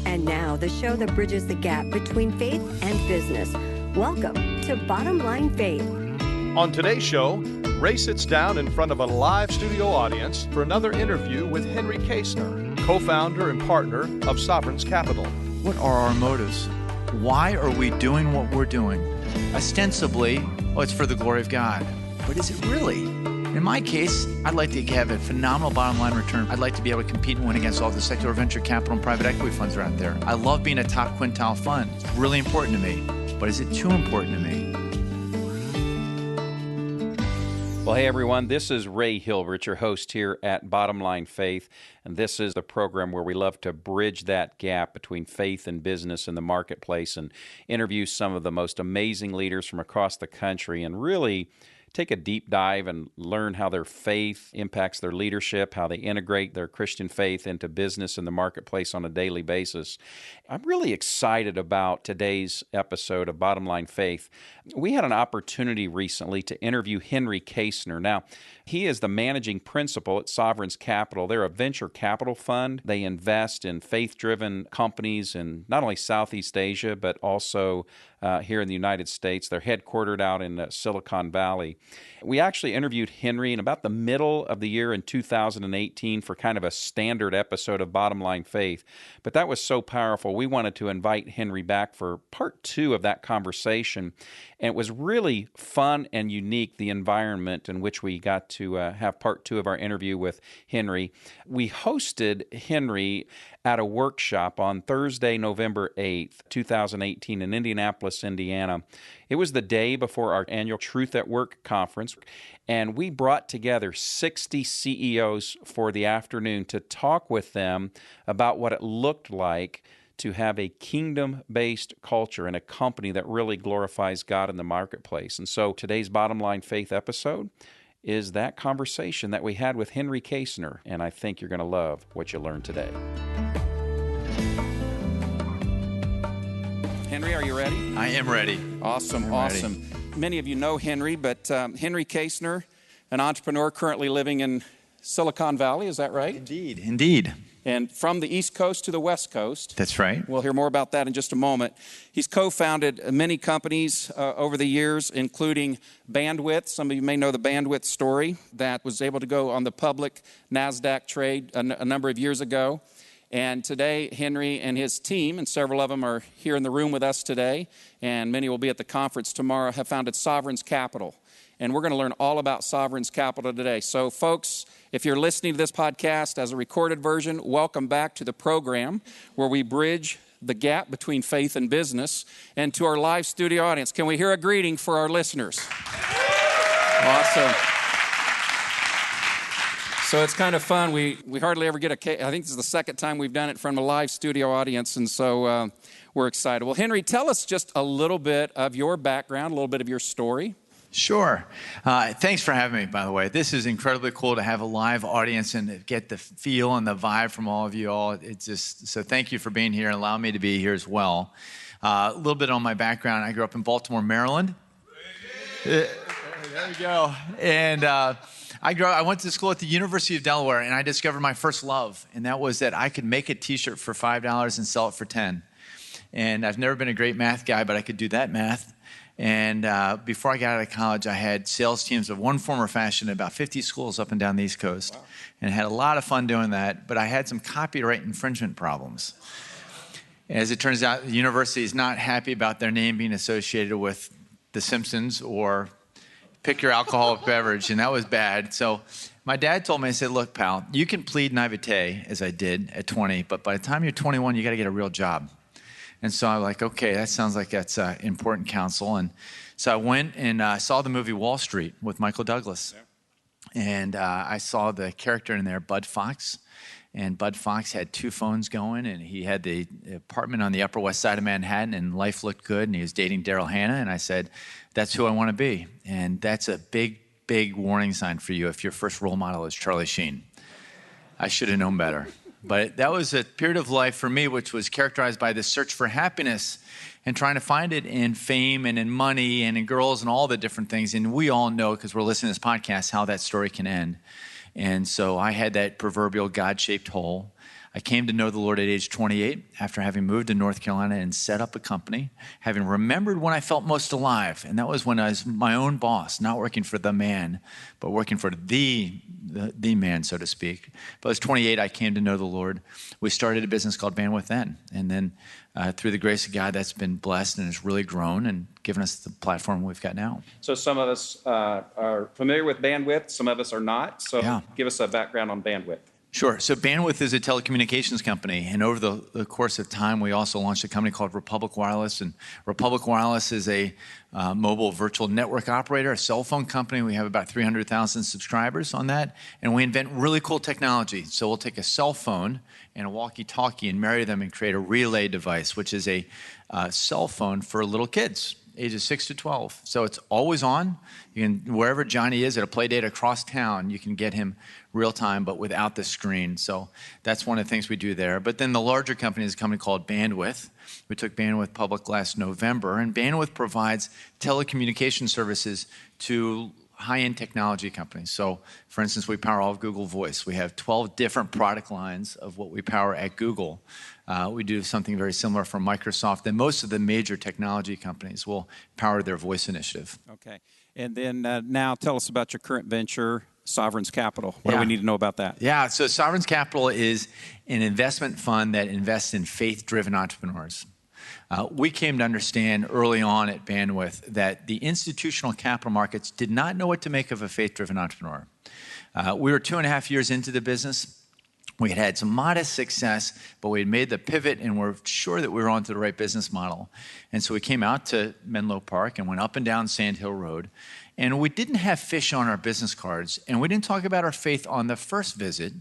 And now, the show that bridges the gap between faith and business. Welcome to Bottom Line Faith. On today's show, Ray sits down in front of a live studio audience for another interview with Henry Kaestner, co-founder and partner of Sovereign's Capital. What are our motives? Why are we doing what we're doing? Ostensibly, it's for the glory of God. But is it really? In my case, I'd like to have a phenomenal bottom line return. I'd like to be able to compete and win against all the secular venture capital and private equity funds that are out there. I love being a top quintile fund. It's really important to me. But is it too important to me? Well, hey everyone, this is Ray Hilbert, your host here at Bottom Line Faith, and this is the program where we love to bridge that gap between faith and business in the marketplace and interview some of the most amazing leaders from across the country and really take a deep dive and learn how their faith impacts their leadership, how they integrate their Christian faith into business in the marketplace on a daily basis. I'm really excited about today's episode of Bottom Line Faith. We had an opportunity recently to interview Henry Kaestner. Now, he is the managing principal at Sovereign's Capital. They're a venture capital fund. They invest in faith-driven companies in not only Southeast Asia, but also here in the United States. They're headquartered out in Silicon Valley. We actually interviewed Henry in about the middle of the year in 2018 for kind of a standard episode of Bottom Line Faith. But that was so powerful, we wanted to invite Henry back for part two of that conversation. And it was really fun and unique, the environment in which we got to have part two of our interview with Henry. We hosted Henry at a workshop on Thursday, November 8th, 2018 in Indianapolis, Indiana. It was the day before our annual Truth at Work conference, and we brought together 60 CEOs for the afternoon to talk with them about what it looked like to have a kingdom-based culture in a company that really glorifies God in the marketplace. And so today's Bottom Line Faith episode is that conversation that we had with Henry Kaestner, and I think you're going to love what you learned today. Henry, are you ready? I am ready. Awesome. Many of you know Henry, but Henry Kaestner, an entrepreneur currently living in Silicon Valley, is that right? Indeed. And from the East Coast to the West Coast. That's right. We'll hear more about that in just a moment. He's co-founded many companies over the years, including Bandwidth. Some of you may know the Bandwidth story that was able to go on the public NASDAQ trade a number of years ago. And today, Henry and his team, and several of them are here in the room with us today, and many will be at the conference tomorrow, have founded Sovereign's Capital. And we're going to learn all about Sovereign's Capital today. So, folks, if you're listening to this podcast as a recorded version, welcome back to the program where we bridge the gap between faith and business. And to our live studio audience, can we hear a greeting for our listeners? Awesome. So it's kind of fun. We hardly ever get I think this is the second time we've done it from a live studio audience, and so we're excited. Well, Henry, tell us just a little bit of your background, a little bit of your story. Sure. Thanks for having me, by the way. This is incredibly cool to have a live audience and to get the feel and the vibe from all of you all. So thank you for being here and allowing me to be here as well. A little bit on my background. I grew up in Baltimore, Maryland. There we go. And I went to school at the University of Delaware, and I discovered my first love, and that was that I could make a T-shirt for $5 and sell it for $10. And I've never been a great math guy, but I could do that math. And before I got out of college, I had sales teams of one form or fashion at about 50 schools up and down the East Coast. Wow. And had a lot of fun doing that, but I had some copyright infringement problems. As it turns out, the university is not happy about their name being associated with The Simpsons or pick your alcoholic beverage, and that was bad. So my dad told me, I said, look, pal, you can plead naivete, as I did at 20, but by the time you're 21, you got to get a real job. And so I'm like, okay, that sounds like that's important counsel. And so I went and saw the movie Wall Street with Michael Douglas. Yeah. And I saw the character in there, Bud Fox. And Bud Fox had two phones going, and he had the apartment on the Upper West Side of Manhattan, and life looked good, and he was dating Daryl Hannah. And I said, that's who I want to be. And that's a big, big warning sign for you if your first role model is Charlie Sheen. I should have known better. But that was a period of life for me which was characterized by this search for happiness and trying to find it in fame and in money and in girls and all the different things. And we all know, because we're listening to this podcast, how that story can end. And so I had that proverbial God-shaped hole. I came to know the Lord at age 28 after having moved to North Carolina and set up a company, having remembered when I felt most alive. And that was when I was my own boss, not working for the man, but working for the man, so to speak. But I was 28, I came to know the Lord. We started a business called Bandwidth then. And then through the grace of God, that's been blessed and has really grown and given us the platform we've got now. So some of us are familiar with Bandwidth, some of us are not. So give us a background on Bandwidth. Sure. So Bandwidth is a telecommunications company, and over the course of time, we also launched a company called Republic Wireless, and Republic Wireless is a mobile virtual network operator, a cell phone company. We have about 300,000 subscribers on that, and we invent really cool technology. So we'll take a cell phone and a walkie-talkie and marry them and create a relay device, which is a cell phone for little kids, ages 6 to 12. So it's always on. You can, wherever Johnny is at a play date across town, you can get him real time, but without the screen. So that's one of the things we do there. But then the larger company is a company called Bandwidth. We took Bandwidth public last November, and Bandwidth provides telecommunication services to high-end technology companies. So, for instance, we power all of Google Voice. We have 12 different product lines of what we power at Google. We do something very similar for Microsoft, and most of the major technology companies will power their voice initiative. Okay. And then now tell us about your current venture, Sovereign's Capital. What do we need to know about that? Yeah, so Sovereign's Capital is an investment fund that invests in faith-driven entrepreneurs. We came to understand early on at Bandwidth that the institutional capital markets did not know what to make of a faith-driven entrepreneur. We were 2.5 years into the business. We had some modest success, but we had made the pivot and we're sure that we were onto the right business model. And so we came out to Menlo Park and went up and down Sand Hill Road. And we didn't have fish on our business cards, and we didn't talk about our faith on the first visit,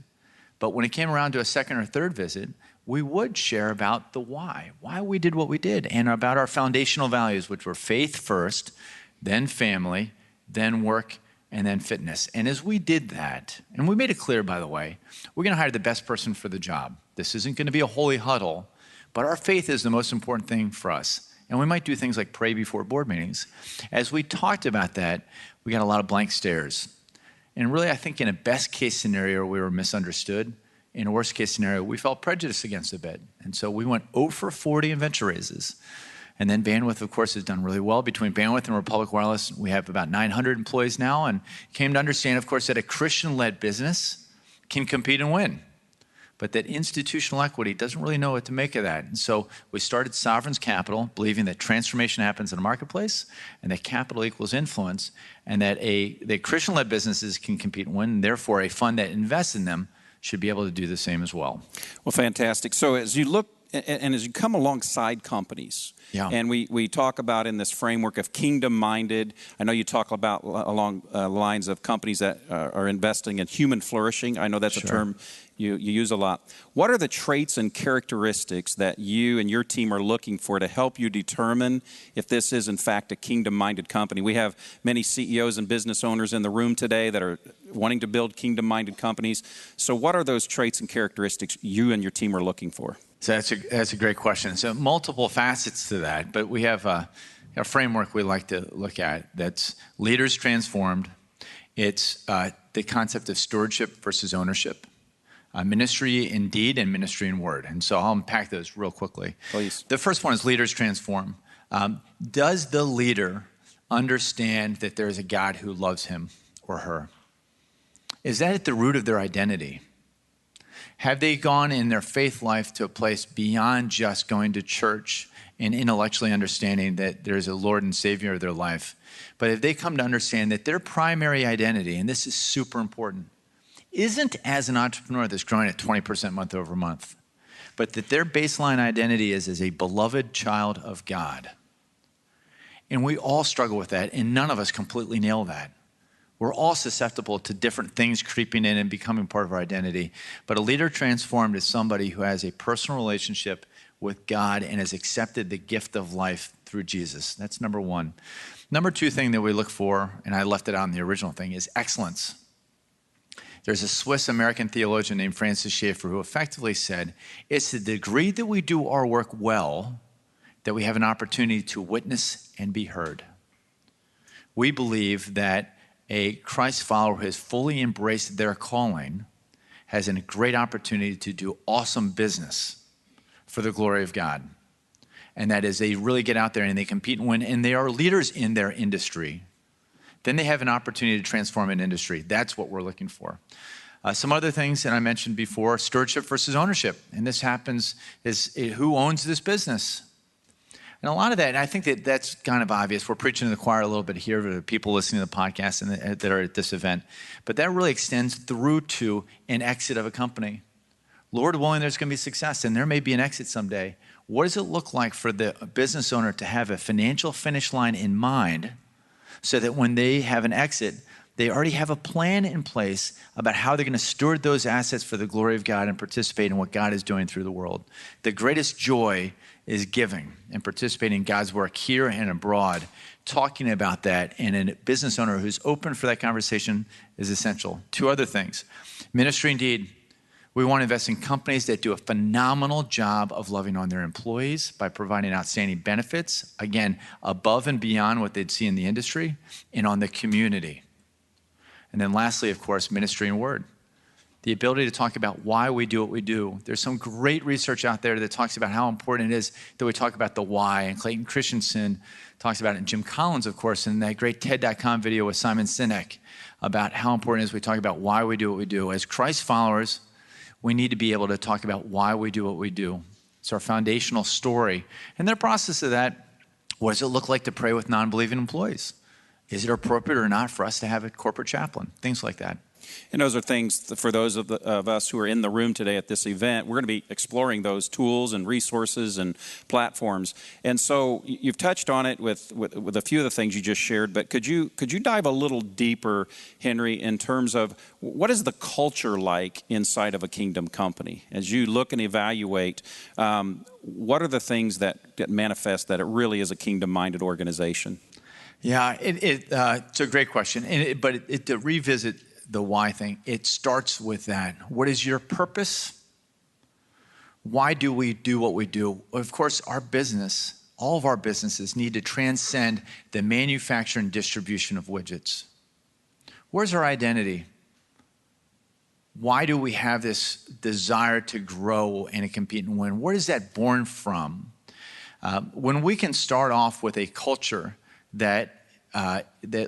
but when it came around to a second or third visit, we would share about the why we did what we did, and about our foundational values, which were faith first, then family, then work, and then fitness. And as we did that, and we made it clear, by the way, we're going to hire the best person for the job. This isn't going to be a holy huddle, but our faith is the most important thing for us. And we might do things like pray before board meetings. As we talked about that, we got a lot of blank stares. And really, I think in a best case scenario, we were misunderstood. In a worst case scenario, we felt prejudiced against the bid. And so we went 0 for 40 in venture raises. And then Bandwidth, of course, has done really well. Between Bandwidth and Republic Wireless, we have about 900 employees now, and came to understand, of course, that a Christian-led business can compete and win, but that institutional equity doesn't really know what to make of that. And so we started Sovereign's Capital, believing that transformation happens in a marketplace, and that capital equals influence, and that Christian-led businesses can compete and win, and therefore a fund that invests in them should be able to do the same as well. Well, fantastic. So as you look and as you come alongside companies, and we talk about in this framework of kingdom-minded, I know you talk about along lines of companies that are investing in human flourishing. I know that's a term you use a lot. What are the traits and characteristics that you and your team are looking for to help you determine if this is, in fact, a kingdom-minded company? We have many CEOs and business owners in the room today that are wanting to build kingdom-minded companies. So what are those traits and characteristics you and your team are looking for? So that's a great question. So multiple facets to that, but we have a framework we like to look at that's leaders transformed. It's the concept of stewardship versus ownership, ministry in deed and ministry in word. And so I'll unpack those real quickly. Please. The first one is leaders transform. Does the leader understand that there is a God who loves him or her? Is that at the root of their identity? Have they gone in their faith life to a place beyond just going to church and intellectually understanding that there's a Lord and Savior of their life? But have they come to understand that their primary identity, and this is super important, isn't as an entrepreneur that's growing at 20% month over month, but that their baseline identity is as a beloved child of God? And we all struggle with that, and none of us completely nail that. We're all susceptible to different things creeping in and becoming part of our identity. But a leader transformed is somebody who has a personal relationship with God and has accepted the gift of life through Jesus. That's number one. Number two thing that we look for, and I left it out in the original thing, is excellence. There's a Swiss-American theologian named Francis Schaeffer who effectively said, it's the degree that we do our work well that we have an opportunity to witness and be heard. We believe that a Christ follower who has fully embraced their calling has a great opportunity to do awesome business for the glory of God. And that is, they really get out there and they compete and win, and they are leaders in their industry. Then they have an opportunity to transform an industry. That's what we're looking for. Some other things that I mentioned before, stewardship versus ownership. And this happens is who owns this business? And a lot of that, and I think that that's kind of obvious. We're preaching to the choir a little bit here for the people listening to the podcast and that are at this event. But that really extends through to an exit of a company. Lord willing, there's going to be success, and there may be an exit someday. What does it look like for the business owner to have a financial finish line in mind so that when they have an exit, they already have a plan in place about how they're going to steward those assets for the glory of God and participate in what God is doing through the world? The greatest joy is giving and participating in God's work here and abroad. Talking about that, and a business owner who's open for that conversation is essential. Two other things. Ministry indeed. We want to invest in companies that do a phenomenal job of loving on their employees by providing outstanding benefits, again, above and beyond what they'd see in the industry, and on the community. And then lastly, of course, ministry and word. The ability to talk about why we do what we do. There's some great research out there that talks about how important it is that we talk about the why. And Clayton Christensen talks about it. And Jim Collins, of course, in that great TED.com video with Simon Sinek about how important it is we talk about why we do what we do. As Christ followers, we need to be able to talk about why we do what we do. It's our foundational story. And in the process of that, what does it look like to pray with non-believing employees? Is it appropriate or not for us to have a corporate chaplain? Things like that. And those are things for those of us who are in the room today at this event. We're going to be exploring those tools and resources and platforms. And so you've touched on it with a few of the things you just shared, but could you dive a little deeper, Henry, in terms of what is the culture like inside of a kingdom company? As you look and evaluate, what are the things that manifest that it really is a kingdom-minded organization? Yeah, it's a great question. But to revisit the why thing, it starts with that. What is your purpose? Why do we do what we do? Of course, our business, all of our businesses need to transcend the manufacture and distribution of widgets. Where's our identity? Why do we have this desire to grow and to compete and win? Where is that born from? When we can start off with a culture that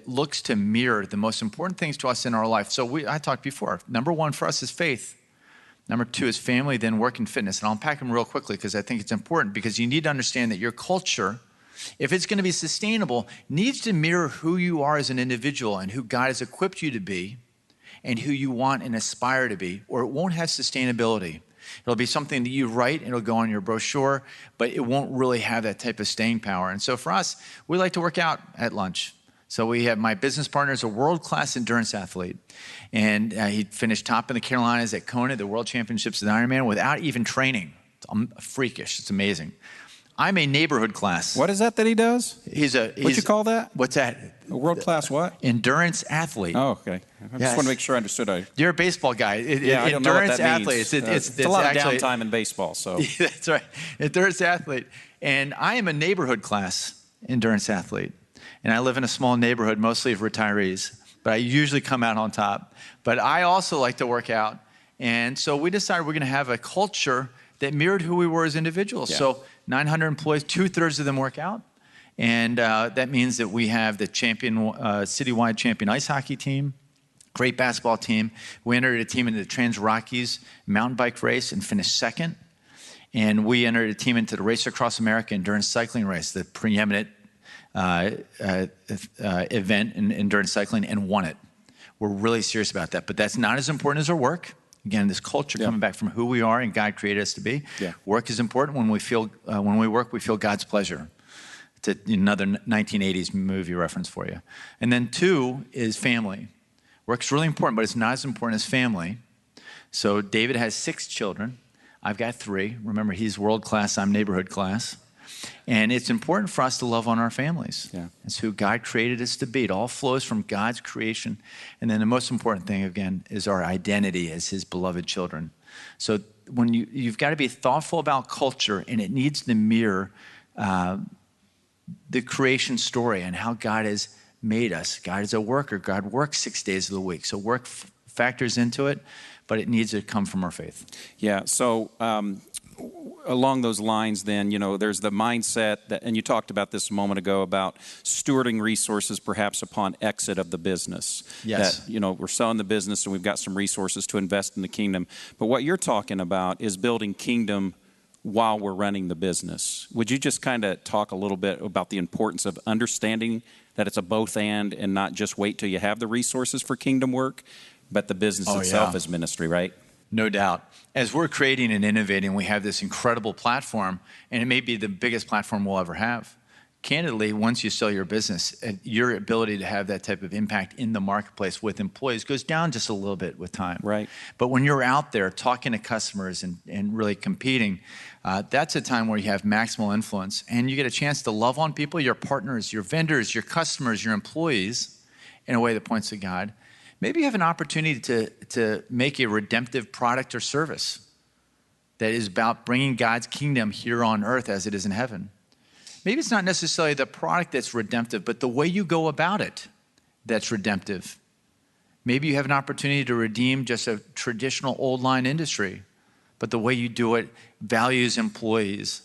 looks to mirror the most important things to us in our life. So I talked before, number one for us is faith. Number two is family, then work and fitness. And I'll unpack them real quickly because I think it's important, because you need to understand that your culture, if it's going to be sustainable, needs to mirror who you are as an individual and who God has equipped you to be and who you want and aspire to be, or it won't have sustainability. It'll be something that you write, it'll go on your brochure, but it won't really have that type of staying power. And so for us, we like to work out at lunch. So we have my business partner is a world-class endurance athlete. And he finished top in the Carolinas at Kona, the World Championships of Ironman, without even training. It's freakish. It's amazing. I'm a neighborhood class. What is that he does? What'd you call that? What's that? A world-class what? Endurance athlete. Oh, okay. I just want to make sure I understood. You're a baseball guy. I don't know what that means. It's a lot of downtime in baseball. So that's right. Endurance athlete. And I am a neighborhood class endurance athlete. And I live in a small neighborhood, mostly of retirees. But I usually come out on top. But I also like to work out. And so we decided we're going to have a culture that mirrored who we were as individuals. Yeah. So 900 employees, 2/3 of them work out. And that means that we have the citywide champion ice hockey team, great basketball team. We entered a team into the Trans-Rockies mountain bike race and finished second. And we entered a team into the Race Across America endurance cycling race, the preeminent event in endurance cycling, and won it. We're really serious about that. But that's not as important as our work. Again, this culture coming back from who we are and God created us to be. Yeah. Work is important. When we work, we feel God's pleasure. It's another 1980s movie reference for you. And then two is family. Work's really important, but it's not as important as family. So David has 6 children. I've got 3. Remember, he's world class, I'm neighborhood class. And it's important for us to love on our families. Yeah. It's who God created us to be. It all flows from God's creation. And then the most important thing, again, is our identity as his beloved children. So when you've got to be thoughtful about culture, and it needs to mirror the creation story and how God has made us. God is a worker. God works 6 days of the week. So work factors into it, but it needs to come from our faith. Yeah, so along those lines then, there's the mindset, and you talked about this a moment ago, about stewarding resources perhaps upon exit of the business. Yes. That, we're selling the business and we've got some resources to invest in the kingdom. But what you're talking about is building kingdom while we're running the business. Would you just kind of talk a little bit about the importance of understanding that it's a both and not just wait till you have the resources for kingdom work, but the business itself is ministry, right? No doubt. As we're creating and innovating, we have this incredible platform, and it may be the biggest platform we'll ever have. Candidly, once you sell your business, your ability to have that type of impact in the marketplace with employees goes down just a little bit with time. Right. But when you're out there talking to customers and really competing, that's a time where you have maximal influence, and you get a chance to love on people, your partners, your vendors, your customers, your employees, in a way that points to God. Maybe you have an opportunity to make a redemptive product or service that is about bringing God's kingdom here on earth as it is in heaven. Maybe it's not necessarily the product that's redemptive, but the way you go about it that's redemptive. Maybe you have an opportunity to redeem just a traditional old line industry, but the way you do it values employees,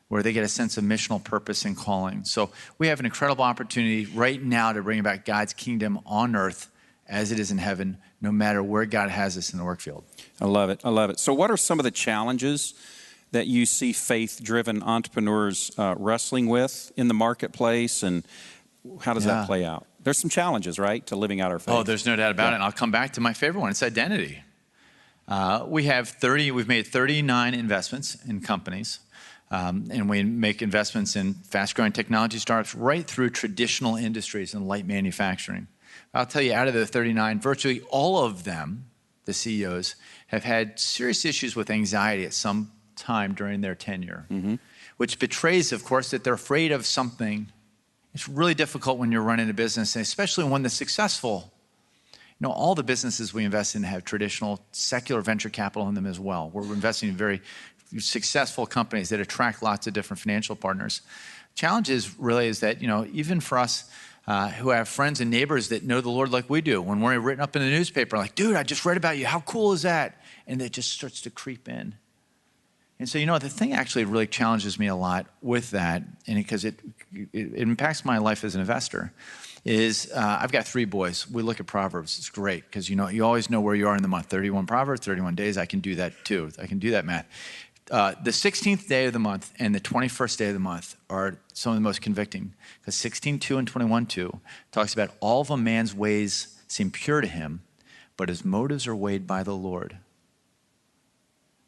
where they get a sense of missional purpose and calling. So we have an incredible opportunity right now to bring about God's kingdom on earth as it is in heaven, no matter where God has us in the work field. I love it. I love it. So what are some of the challenges that you see faith-driven entrepreneurs wrestling with in the marketplace, and how does that play out? There's some challenges, right, to living out our faith? Oh, there's no doubt about it. And I'll come back to my favorite one. It's identity. We've made 39 investments in companies, and we make investments in fast-growing technology startups right through traditional industries and light manufacturing. I'll tell you, out of the 39, virtually all of them, the CEOs, have had serious issues with anxiety at some time during their tenure, which betrays, of course, that they're afraid of something. It's really difficult when you're running a business, and especially one that's successful. All the businesses we invest in have traditional secular venture capital in them as well. We're investing in very successful companies that attract lots of different financial partners. Challenge is that, even for us, who have friends and neighbors that know the Lord like we do, when we're written up in the newspaper, like, dude, I just read about you. How cool is that? And it just starts to creep in. And so, the thing actually really challenges me a lot with that, and because it impacts my life as an investor, is I've got 3 boys. We look at Proverbs. It's great because, you always know where you are in the month. 31 Proverbs, 31 days. I can do that too. I can do that math. The 16th day of the month and the 21st day of the month are some of the most convicting, because 16:2 and 21:2 talks about all of a man's ways seem pure to him, but his motives are weighed by the Lord.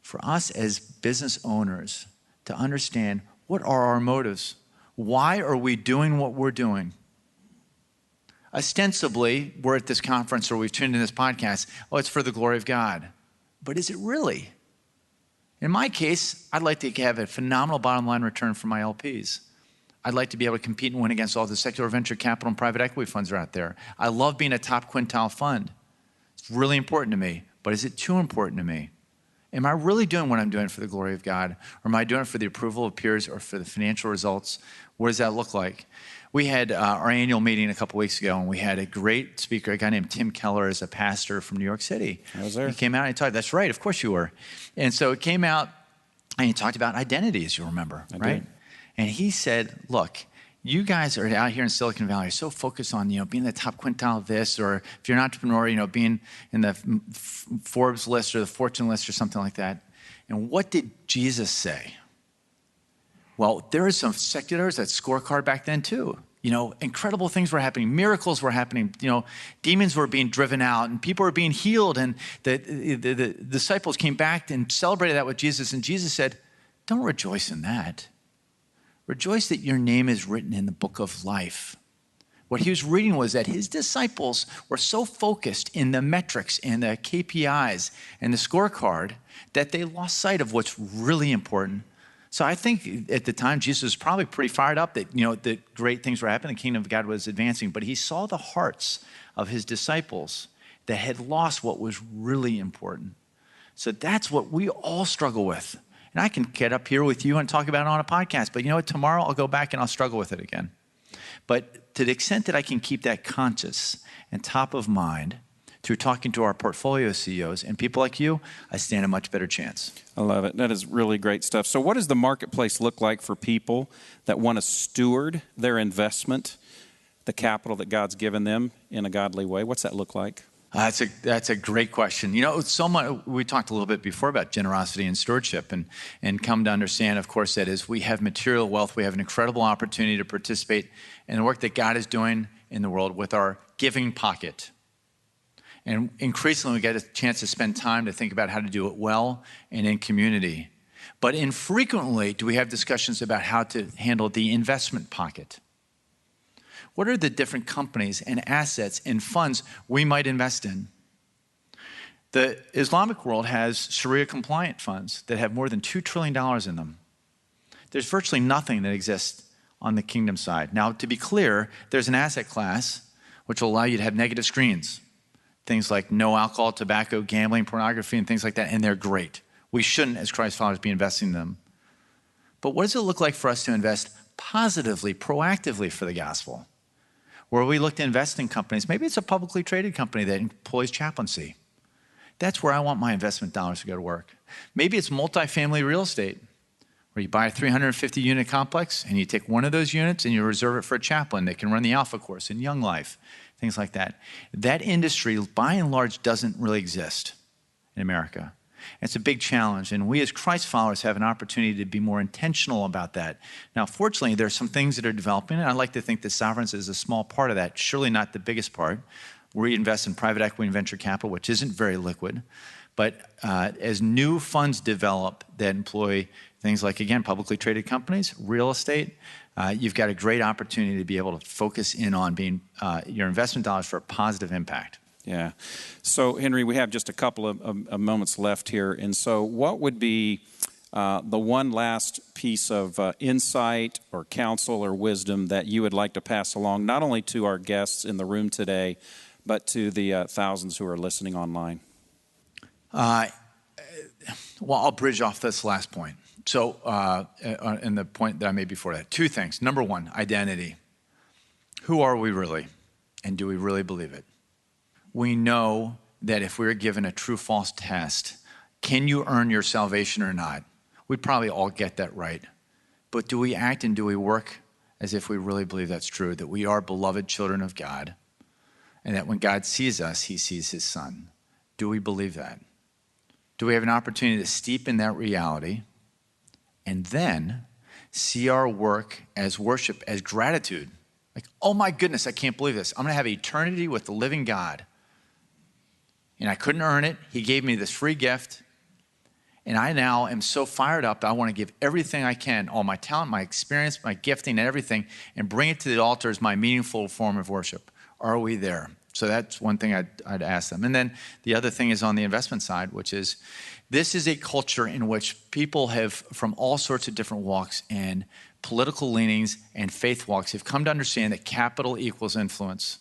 For us as business owners to understand, what are our motives? Why are we doing what we're doing? Ostensibly, we're at this conference or we've tuned in this podcast. Oh, it's for the glory of God. But is it really? In my case, I'd like to have a phenomenal bottom line return for my LPs. I'd like to be able to compete and win against all the secular venture capital and private equity funds that are out there. I love being a top quintile fund. It's really important to me, but is it too important to me? Am I really doing what I'm doing for the glory of God? Or am I doing it for the approval of peers or for the financial results? What does that look like? We had our annual meeting a couple weeks ago, and we had a great speaker, a guy named Tim Keller, as a pastor from New York City. I was there. He came out and he talked. That's right, of course you were. And so it came out, and he talked about identity, as you remember, right? Did. And he said, look, you guys are out here in Silicon Valley, you're so focused on, being the top quintile of this, or if you're an entrepreneur, being in the Forbes list or the Fortune list or something like that. And what did Jesus say? Well, there was that scorecard back then too. Incredible things were happening. Miracles were happening. Demons were being driven out and people were being healed. And the disciples came back and celebrated that with Jesus. And Jesus said, don't rejoice in that. Rejoice that your name is written in the book of life. What he was reading was that his disciples were so focused in the metrics and the KPIs and the scorecard that they lost sight of what's really important. So I think at the time, Jesus was probably pretty fired up that, that great things were happening, the kingdom of God was advancing, but he saw the hearts of his disciples that had lost what was really important. So that's what we all struggle with. And I can get up here with you and talk about it on a podcast, but you know what? Tomorrow I'll go back and I'll struggle with it again. But to the extent that I can keep that conscious and top of mind through talking to our portfolio CEOs and people like you, I stand a much better chance. I love it. That is really great stuff. So what does the marketplace look like for people that want to steward their investment, the capital that God's given them in a godly way? What's that look like? That's a great question. You know, so much, we talked a little bit before about generosity and stewardship, and come to understand, of course, that is we have material wealth. We have an incredible opportunity to participate in the work that God is doing in the world with our giving pocket. And increasingly, we get a chance to spend time to think about how to do it well and in community. But infrequently do we have discussions about how to handle the investment pocket. What are the different companies and assets and funds we might invest in? The Islamic world has Sharia-compliant funds that have more than $2 trillion in them. There's virtually nothing that exists on the kingdom side. Now, to be clear, there's an asset class which will allow you to have negative screens. Things like no alcohol, tobacco, gambling, pornography, and things like that, and they're great. We shouldn't, as Christ followers, be investing in them. But what does it look like for us to invest positively, proactively for the gospel? Where we look to invest in companies, maybe it's a publicly traded company that employs chaplaincy. That's where I want my investment dollars to go to work. Maybe it's multifamily real estate, where you buy a 350-unit complex, and you take one of those units and you reserve it for a chaplain that can run the Alpha course in Young Life. Things like that. That industry, by and large, doesn't really exist in America. It's a big challenge, and we as Christ followers have an opportunity to be more intentional about that. Now, fortunately, there are some things that are developing, and I like to think that sovereigns is a small part of that, surely not the biggest part. We invest in private equity and venture capital, which isn't very liquid. But as new funds develop that employ things like, again, publicly traded companies, real estate, you've got a great opportunity to be able to focus in on being your investment dollars for a positive impact. Yeah. So, Henry, we have just a couple of moments left here. And so what would be the one last piece of insight or counsel or wisdom that you would like to pass along, not only to our guests in the room today, but to the thousands who are listening online? Well, I'll bridge off this last point. So, and the point that I made before that, two things. Number one, identity. Who are we really? And do we really believe it? We know that if we were given a true-false test, can you earn your salvation or not? We'd probably all get that right. But do we act and do we work as if we really believe that's true, that we are beloved children of God, and that when God sees us, he sees his Son? Do we believe that? Do we have an opportunity to steep in that reality and then see our work as worship, as gratitude? Like, oh my goodness, I can't believe this. I'm going to have eternity with the living God. And I couldn't earn it. He gave me this free gift. And I now am so fired up, I want to give everything I can, all my talent, my experience, my gifting, and everything, and bring it to the altar as my meaningful form of worship. Are we there? So that's one thing I'd ask them. And then the other thing is on the investment side, which is this is a culture in which people have, from all sorts of different walks and political leanings and faith walks, have come to understand that capital equals influence.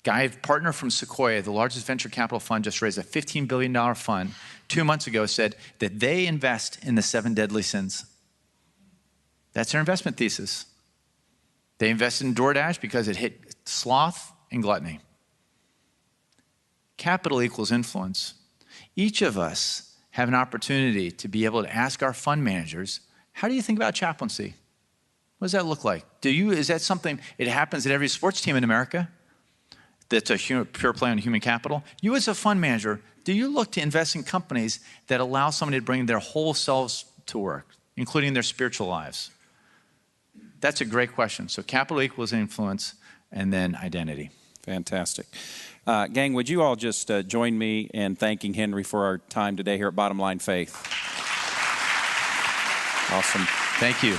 Guy, partner from Sequoia, the largest venture capital fund, just raised a $15 billion fund 2 months ago, said that they invest in the 7 deadly sins. That's their investment thesis. They invested in DoorDash because it hit sloth and gluttony. Capital equals influence. Each of us have an opportunity to be able to ask our fund managers, how do you think about chaplaincy? What does that look like? Is that something, it happens at every sports team in America? That's a pure play on human capital. You as a fund manager, do you look to invest in companies that allow somebody to bring their whole selves to work, including their spiritual lives? That's a great question. So capital equals influence, and then identity. Fantastic. Gang, would you all just join me in thanking Henry for our time today here at Bottom Line Faith? Awesome. Thank you.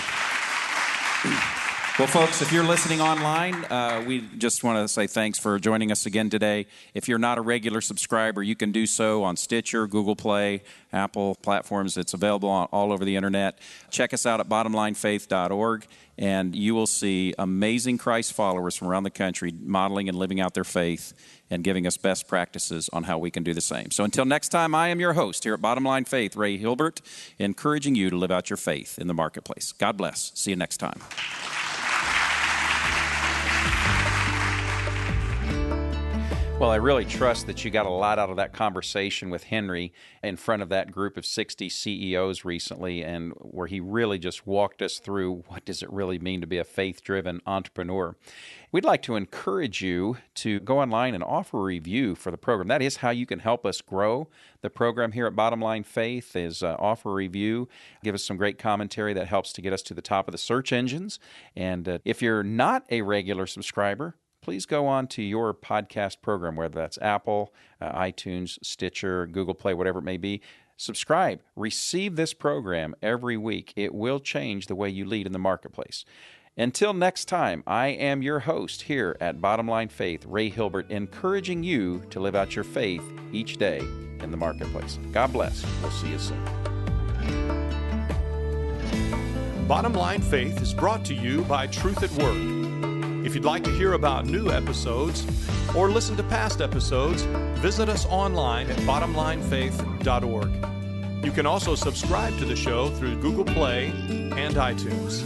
Well, folks, if you're listening online, we just want to say thanks for joining us again today. If you're not a regular subscriber, you can do so on Stitcher, Google Play, Apple platforms. It's available all over the internet. Check us out at bottomlinefaith.org, and you will see amazing Christ followers from around the country modeling and living out their faith and giving us best practices on how we can do the same. So until next time, I am your host here at Bottom Line Faith, Ray Hilbert, encouraging you to live out your faith in the marketplace. God bless. See you next time. Well, I really trust that you got a lot out of that conversation with Henry in front of that group of 60 CEOs recently, and where he really just walked us through what does it really mean to be a faith-driven entrepreneur. We'd like to encourage you to go online and offer a review for the program. That is how you can help us grow the program here at Bottom Line Faith, is offer a review, give us some great commentary that helps to get us to the top of the search engines. And if you're not a regular subscriber, please go on to your podcast program, whether that's Apple, iTunes, Stitcher, Google Play, whatever it may be. Subscribe. Receive this program every week. It will change the way you lead in the marketplace. Until next time, I am your host here at Bottom Line Faith, Ray Hilbert, encouraging you to live out your faith each day in the marketplace. God bless. We'll see you soon. Bottom Line Faith is brought to you by Truth at Work. If you'd like to hear about new episodes or listen to past episodes, visit us online at bottomlinefaith.org. You can also subscribe to the show through Google Play and iTunes.